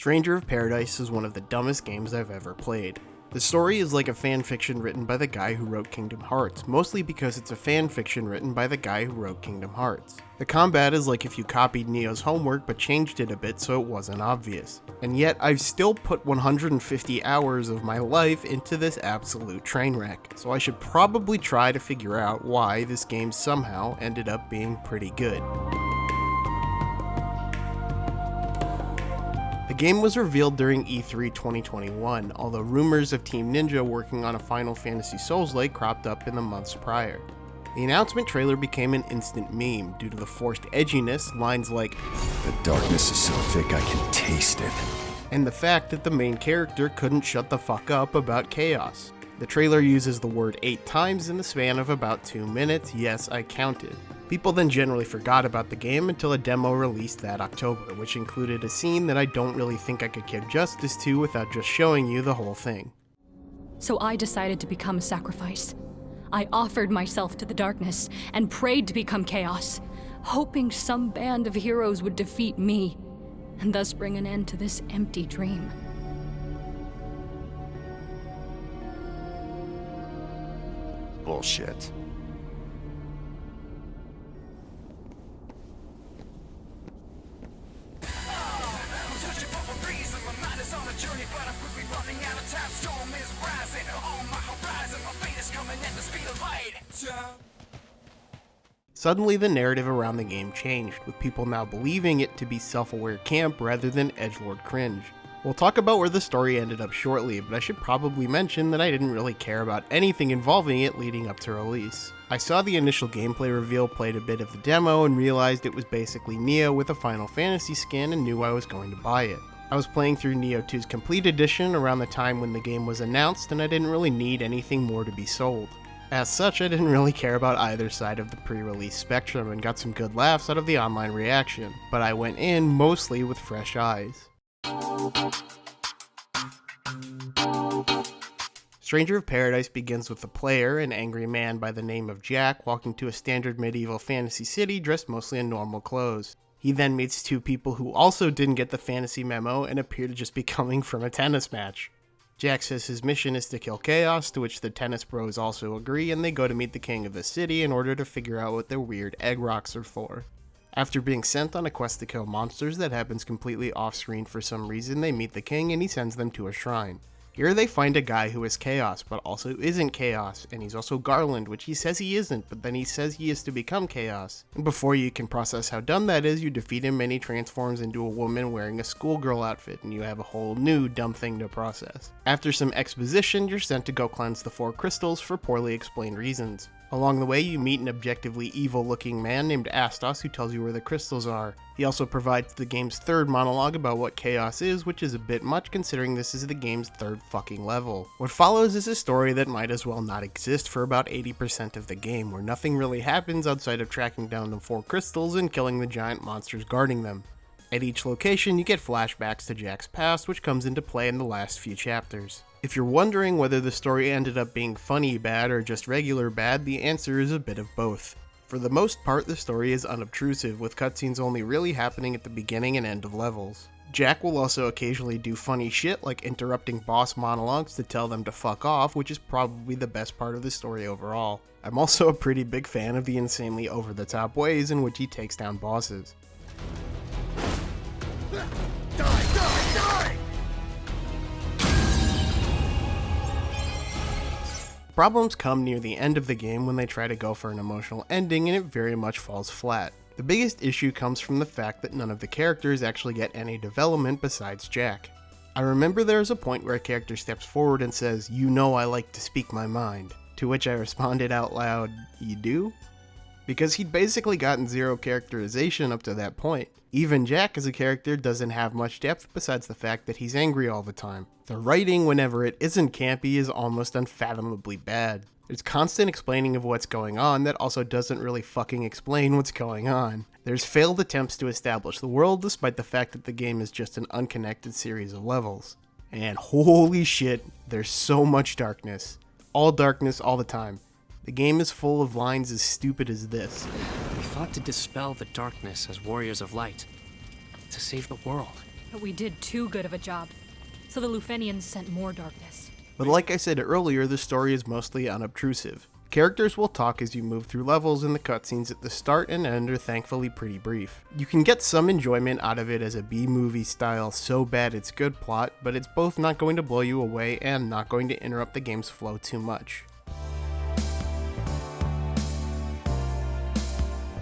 Stranger of Paradise is one of the dumbest games I've ever played. The story is like a fanfiction written by the guy who wrote Kingdom Hearts, mostly because it's a fanfiction written by the guy who wrote Kingdom Hearts. The combat is like if you copied Neo's homework but changed it a bit so it wasn't obvious. And yet I've still put 150 hours of my life into this absolute train wreck, so I should probably try to figure out why this game somehow ended up being pretty good. The game was revealed during E3 2021, although rumors of Team Ninja working on a Final Fantasy soulslike cropped up in the months prior. The announcement trailer became an instant meme due to the forced edginess, lines like, "The darkness is so thick I can taste it," and the fact that the main character couldn't shut the fuck up about chaos. The trailer uses the word 8 times in the span of about 2 minutes, yes, I counted. People then generally forgot about the game until a demo released that October, which included a scene that I don't really think I could give justice to without just showing you the whole thing. So I decided to become a sacrifice. I offered myself to the darkness and prayed to become chaos, hoping some band of heroes would defeat me, and thus bring an end to this empty dream. Bullshit. Suddenly the narrative around the game changed, with people now believing it to be self-aware camp rather than edgelord cringe. We'll talk about where the story ended up shortly, but I should probably mention that I didn't really care about anything involving it leading up to release. I saw the initial gameplay reveal, played a bit of the demo, and realized it was basically Neo with a Final Fantasy skin and knew I was going to buy it. I was playing through Neo 2's Complete Edition around the time when the game was announced, and I didn't really need anything more to be sold. As such, I didn't really care about either side of the pre-release spectrum and got some good laughs out of the online reaction, but I went in mostly with fresh eyes. Stranger of Paradise begins with the player, an angry man by the name of Jack, walking to a standard medieval fantasy city dressed mostly in normal clothes. He then meets 2 people who also didn't get the fantasy memo and appear to just be coming from a tennis match. Jack says his mission is to kill chaos, to which the tennis bros also agree, and they go to meet the king of the city in order to figure out what their weird egg rocks are for. After being sent on a quest to kill monsters that happens completely off-screen for some reason, they meet the king and he sends them to a shrine. Here they find a guy who is chaos, but also isn't chaos, and he's also Garland, which he says he isn't, but then he says he is to become chaos. And before you can process how dumb that is, you defeat him and he transforms into a woman wearing a schoolgirl outfit, and you have a whole new dumb thing to process. After some exposition, you're sent to go cleanse the 4 crystals for poorly explained reasons. Along the way, you meet an objectively evil-looking man named Astos who tells you where the crystals are. He also provides the game's 3rd monologue about what chaos is, which is a bit much considering this is the game's 3rd fucking level. What follows is a story that might as well not exist for about 80% of the game, where nothing really happens outside of tracking down the 4 crystals and killing the giant monsters guarding them. At each location, you get flashbacks to Jack's past, which comes into play in the last few chapters. If you're wondering whether the story ended up being funny bad or just regular bad, the answer is a bit of both. For the most part, the story is unobtrusive, with cutscenes only really happening at the beginning and end of levels. Jack will also occasionally do funny shit like interrupting boss monologues to tell them to fuck off, which is probably the best part of the story overall. I'm also a pretty big fan of the insanely over-the-top ways in which he takes down bosses. Problems come near the end of the game when they try to go for an emotional ending, and it very much falls flat. The biggest issue comes from the fact that none of the characters actually get any development besides Jack. I remember there is a point where a character steps forward and says, "You know I like to speak my mind," to which I responded out loud, "You do?" Because he'd basically gotten 0 characterization up to that point. Even Jack as a character doesn't have much depth besides the fact that he's angry all the time. The writing, whenever it isn't campy, is almost unfathomably bad. There's constant explaining of what's going on that also doesn't really fucking explain what's going on. There's failed attempts to establish the world despite the fact that the game is just an unconnected series of levels. And holy shit, there's so much darkness. All darkness all the time. The game is full of lines as stupid as this. We fought to dispel the darkness as warriors of light, to save the world. But we did too good of a job, so the Lufenians sent more darkness. But like I said earlier, the story is mostly unobtrusive. Characters will talk as you move through levels, and the cutscenes at the start and end are thankfully pretty brief. You can get some enjoyment out of it as a B-movie style so bad it's good plot, but it's both not going to blow you away and not going to interrupt the game's flow too much.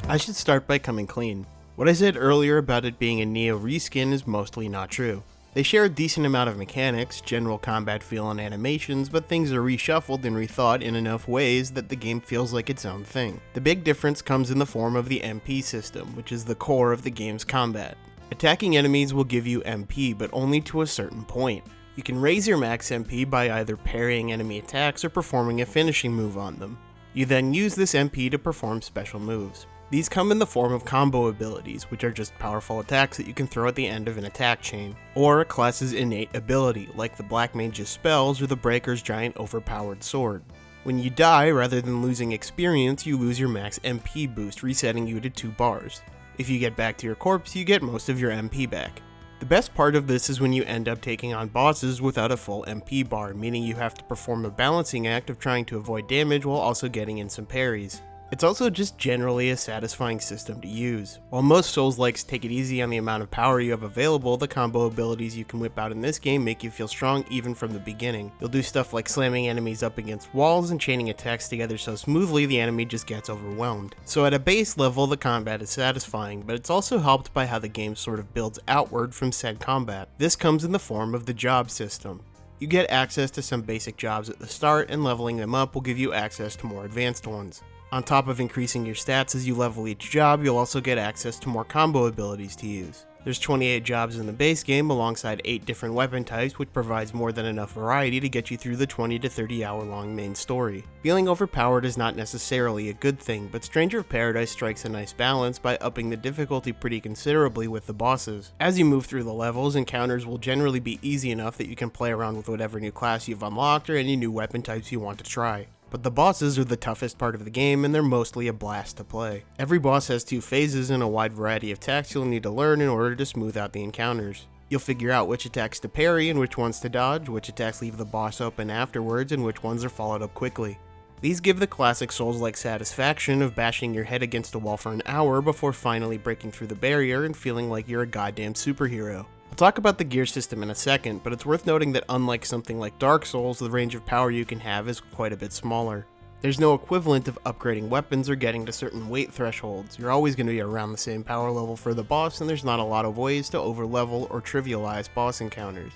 I should start by coming clean. What I said earlier about it being a Neo reskin is mostly not true. They share a decent amount of mechanics, general combat feel and animations, but things are reshuffled and rethought in enough ways that the game feels like its own thing. The big difference comes in the form of the MP system, which is the core of the game's combat. Attacking enemies will give you MP, but only to a certain point. You can raise your max MP by either parrying enemy attacks or performing a finishing move on them. You then use this MP to perform special moves. These come in the form of combo abilities, which are just powerful attacks that you can throw at the end of an attack chain, or a class's innate ability, like the Black Mage's spells or the Breaker's giant overpowered sword. When you die, rather than losing experience, you lose your max MP boost, resetting you to 2 bars. If you get back to your corpse, you get most of your MP back. The best part of this is when you end up taking on bosses without a full MP bar, meaning you have to perform a balancing act of trying to avoid damage while also getting in some parries. It's also just generally a satisfying system to use. While most Souls-likes take it easy on the amount of power you have available, the combo abilities you can whip out in this game make you feel strong even from the beginning. You'll do stuff like slamming enemies up against walls and chaining attacks together so smoothly the enemy just gets overwhelmed. So at a base level, the combat is satisfying, but it's also helped by how the game sort of builds outward from said combat. This comes in the form of the job system. You get access to some basic jobs at the start, and leveling them up will give you access to more advanced ones. On top of increasing your stats as you level each job, you'll also get access to more combo abilities to use. There's 28 jobs in the base game alongside 8 different weapon types, which provides more than enough variety to get you through the 20 to 30 hour long main story. Feeling overpowered is not necessarily a good thing, but Stranger of Paradise strikes a nice balance by upping the difficulty pretty considerably with the bosses. As you move through the levels, encounters will generally be easy enough that you can play around with whatever new class you've unlocked or any new weapon types you want to try. But the bosses are the toughest part of the game, and they're mostly a blast to play. Every boss has 2 phases and a wide variety of attacks you'll need to learn in order to smooth out the encounters. You'll figure out which attacks to parry and which ones to dodge, which attacks leave the boss open afterwards, and which ones are followed up quickly. These give the classic Souls-like satisfaction of bashing your head against a wall for an hour before finally breaking through the barrier and feeling like you're a goddamn superhero. I'll talk about the gear system in a second, but it's worth noting that unlike something like Dark Souls, the range of power you can have is quite a bit smaller. There's no equivalent of upgrading weapons or getting to certain weight thresholds. You're always going to be around the same power level for the boss, and there's not a lot of ways to overlevel or trivialize boss encounters.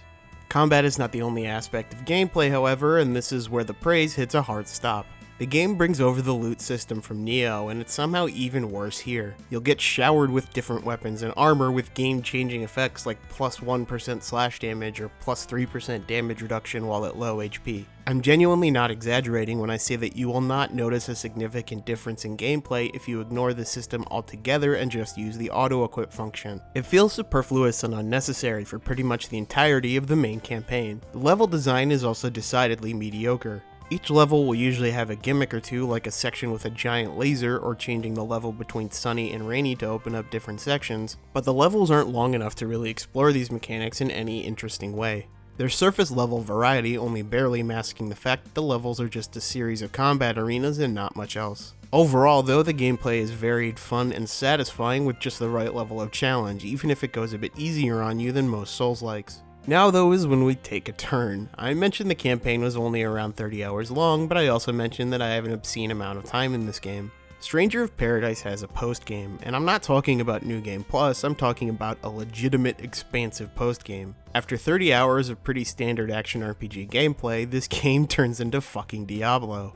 Combat is not the only aspect of gameplay, however, and this is where the praise hits a hard stop. The game brings over the loot system from Neo, and it's somehow even worse here. You'll get showered with different weapons and armor with game-changing effects like plus 1% slash damage or plus 3% damage reduction while at low HP. I'm genuinely not exaggerating when I say that you will not notice a significant difference in gameplay if you ignore the system altogether and just use the auto-equip function. It feels superfluous and unnecessary for pretty much the entirety of the main campaign. The level design is also decidedly mediocre. Each level will usually have a gimmick or two, like a section with a giant laser or changing the level between sunny and rainy to open up different sections, but the levels aren't long enough to really explore these mechanics in any interesting way. There's surface level variety, only barely masking the fact that the levels are just a series of combat arenas and not much else. Overall though, the gameplay is varied, fun, and satisfying with just the right level of challenge, even if it goes a bit easier on you than most Souls-likes. Now though is when we take a turn. I mentioned the campaign was only around 30 hours long, but I also mentioned that I have an obscene amount of time in this game. Stranger of Paradise has a post-game, and I'm not talking about New Game Plus, I'm talking about a legitimate expansive post-game. After 30 hours of pretty standard action RPG gameplay, this game turns into fucking Diablo.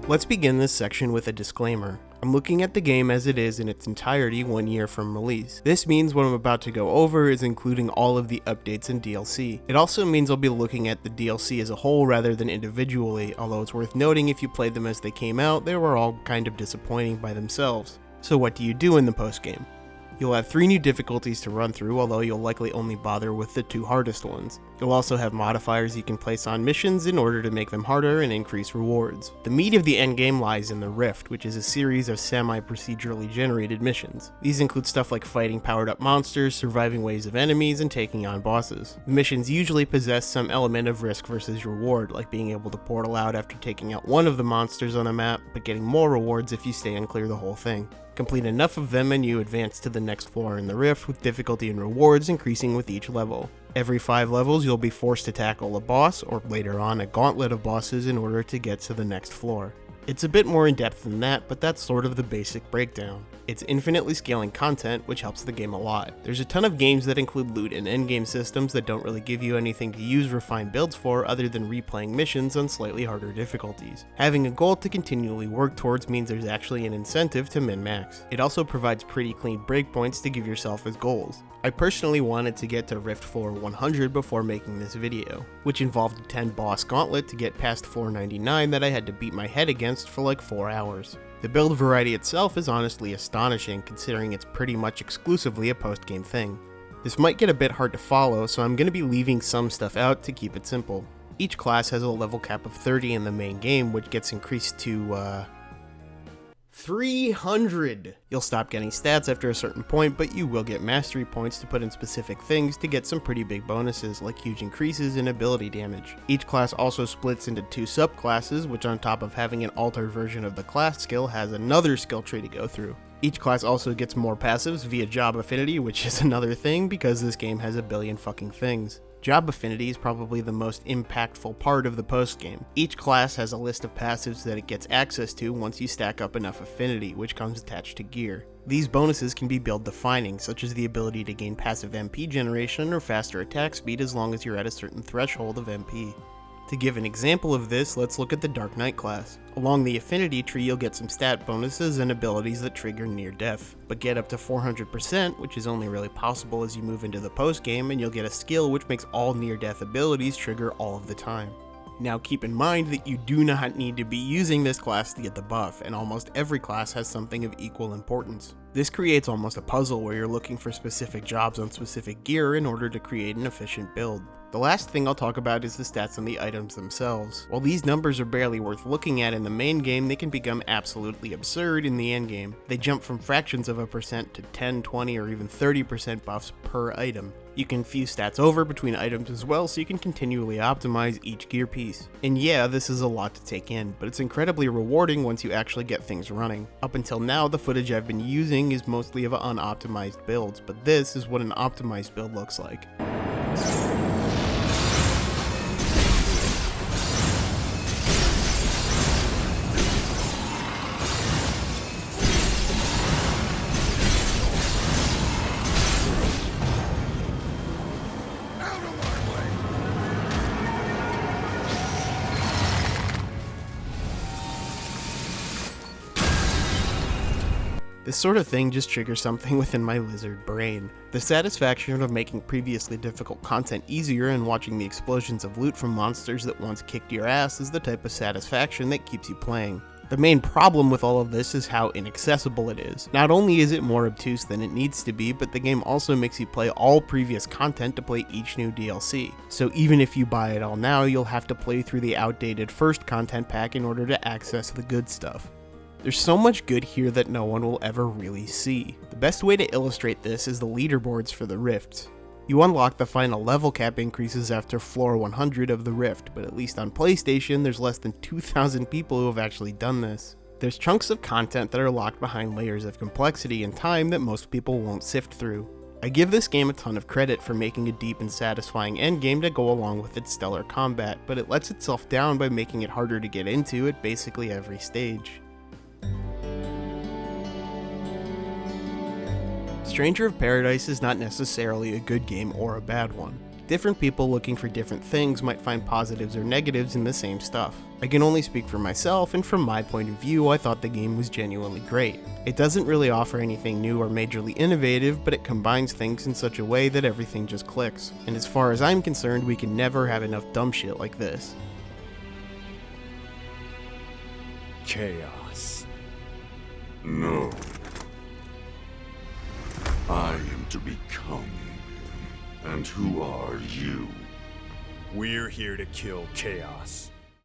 Let's begin this section with a disclaimer. I'm looking at the game as it is in its entirety 1 year from release. This means what I'm about to go over is including all of the updates and DLC. It also means I'll be looking at the DLC as a whole rather than individually, although it's worth noting if you played them as they came out, they were all kind of disappointing by themselves. So what do you do in the post-game? You'll have 3 new difficulties to run through, although you'll likely only bother with the 2 hardest ones. You'll also have modifiers you can place on missions in order to make them harder and increase rewards. The meat of the endgame lies in the Rift, which is a series of semi-procedurally generated missions. These include stuff like fighting powered-up monsters, surviving waves of enemies, and taking on bosses. The missions usually possess some element of risk versus reward, like being able to portal out after taking out one of the monsters on a map, but getting more rewards if you stay and clear the whole thing. Complete enough of them and you advance to the next floor in the Rift, with difficulty and rewards increasing with each level. Every 5 levels you'll be forced to tackle a boss, or later on a gauntlet of bosses, in order to get to the next floor. It's a bit more in depth than that, but that's sort of the basic breakdown. It's infinitely scaling content, which helps the game a lot. There's a ton of games that include loot and endgame systems that don't really give you anything to use refined builds for other than replaying missions on slightly harder difficulties. Having a goal to continually work towards means there's actually an incentive to min-max. It also provides pretty clean breakpoints to give yourself as goals. I personally wanted to get to Rift Floor 100 before making this video, which involved a 10 boss gauntlet to get past floor 99 that I had to beat my head against for like 4 hours. The build variety itself is honestly astonishing, considering it's pretty much exclusively a post-game thing. This might get a bit hard to follow, so I'm going to be leaving some stuff out to keep it simple. Each class has a level cap of 30 in the main game, which gets increased to, 300! You'll stop getting stats after a certain point, but you will get mastery points to put in specific things to get some pretty big bonuses, like huge increases in ability damage. Each class also splits into 2 subclasses, which on top of having an altered version of the class skill, has another skill tree to go through. Each class also gets more passives via job affinity, which is another thing because this game has a billion fucking things. Job affinity is probably the most impactful part of the post-game. Each class has a list of passives that it gets access to once you stack up enough affinity, which comes attached to gear. These bonuses can be build defining, such as the ability to gain passive MP generation or faster attack speed as long as you're at a certain threshold of MP. To give an example of this, let's look at the Dark Knight class. Along the affinity tree you'll get some stat bonuses and abilities that trigger near death, but get up to 400%, which is only really possible as you move into the post game, and you'll get a skill which makes all near death abilities trigger all of the time. Now keep in mind that you do not need to be using this class to get the buff, and almost every class has something of equal importance. This creates almost a puzzle where you're looking for specific jobs on specific gear in order to create an efficient build. The last thing I'll talk about is the stats on the items themselves. While these numbers are barely worth looking at in the main game, they can become absolutely absurd in the endgame. They jump from fractions of a percent to 10, 20, or even 30% buffs per item. You can fuse stats over between items as well, so you can continually optimize each gear piece. And yeah, this is a lot to take in, but it's incredibly rewarding once you actually get things running. Up until now, the footage I've been using is mostly of unoptimized builds, but this is what an optimized build looks like. This sort of thing just triggers something within my lizard brain. The satisfaction of making previously difficult content easier and watching the explosions of loot from monsters that once kicked your ass is the type of satisfaction that keeps you playing. The main problem with all of this is how inaccessible it is. Not only is it more obtuse than it needs to be, but the game also makes you play all previous content to play each new DLC. So even if you buy it all now, you'll have to play through the outdated first content pack in order to access the good stuff. There's so much good here that no one will ever really see. The best way to illustrate this is the leaderboards for the Rift. You unlock the final level cap increases after floor 100 of the Rift, but at least on PlayStation there's less than 2,000 people who have actually done this. There's chunks of content that are locked behind layers of complexity and time that most people won't sift through. I give this game a ton of credit for making a deep and satisfying endgame to go along with its stellar combat, but it lets itself down by making it harder to get into at basically every stage. Stranger of Paradise is not necessarily a good game or a bad one. Different people looking for different things might find positives or negatives in the same stuff. I can only speak for myself, and from my point of view, I thought the game was genuinely great. It doesn't really offer anything new or majorly innovative, but it combines things in such a way that everything just clicks. And as far as I'm concerned, we can never have enough dumb shit like this. Chaos. No. I am to become. And who are you? We're here to kill Chaos.